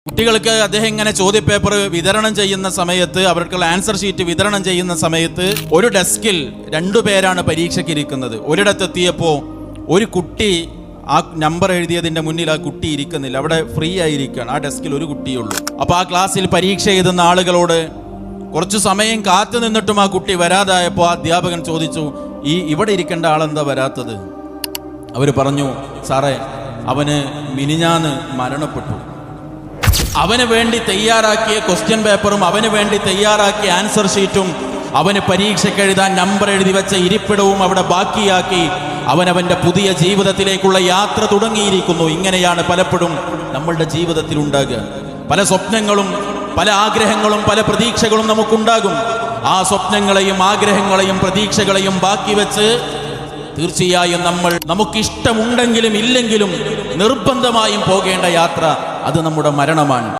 കുട്ടികൾക്ക് അദ്ദേഹം ഇങ്ങനെ ചോദ്യപേപ്പർ വിതരണം ചെയ്യുന്ന സമയത്ത് അവർക്കുള്ള ആൻസർ ഷീറ്റ് വിതരണം ചെയ്യുന്ന സമയത്ത് ഒരു ഡെസ്കിൽ 2 പേരാണ് പരീക്ഷയ്ക്ക് ഇരിക്കുന്നത്. ഒരിടത്തെത്തിയപ്പോൾ ഒരു കുട്ടി ആ നമ്പർ എഴുതിയതിന്റെ മുന്നിൽ ആ കുട്ടി ഇരിക്കുന്നില്ല, അവിടെ ഫ്രീ ആയിരിക്കുകയാണ്. ആ ഡെസ്കിൽ ഒരു കുട്ടിയുള്ളൂ. അപ്പോൾ ആ ക്ലാസ്സിൽ പരീക്ഷ എഴുതുന്ന ആളുകളോട് കുറച്ചു സമയം കാത്തു നിന്നിട്ടും ആ കുട്ടി വരാതായപ്പോൾ ആ അധ്യാപകൻ ചോദിച്ചു, ഇവിടെ ഇരിക്കേണ്ട ആളെന്താ വരാത്തത്? അവർ പറഞ്ഞു, സാറേ അവന് മിനിഞ്ഞാന്ന് മരണപ്പെട്ടു. അവന് വേണ്ടി തയ്യാറാക്കിയ ക്വസ്റ്റ്യൻ പേപ്പറും അവന് വേണ്ടി തയ്യാറാക്കിയ ആൻസർ ഷീറ്റും അവന് പരീക്ഷയ്ക്ക് എഴുതാൻ നമ്പർ എഴുതി വെച്ച ഇരിപ്പിടവും അവിടെ ബാക്കിയാക്കി അവനവൻ്റെ പുതിയ ജീവിതത്തിലേക്കുള്ള യാത്ര തുടങ്ങിയിരിക്കുന്നു. ഇങ്ങനെയാണ് പലപ്പോഴും നമ്മളുടെ ജീവിതത്തിൽ ഉണ്ടാകുക. പല സ്വപ്നങ്ങളും പല ആഗ്രഹങ്ങളും പല പ്രതീക്ഷകളും നമുക്കുണ്ടാകും. ആ സ്വപ്നങ്ങളെയും ആഗ്രഹങ്ങളെയും പ്രതീക്ഷകളെയും ബാക്കി വെച്ച് തീർച്ചയായും നമുക്കിഷ്ടമുണ്ടെങ്കിലും ഇല്ലെങ്കിലും നിർബന്ധമായും പോകേണ്ട യാത്ര അത് നമ്മുടെ മരണമാണ്.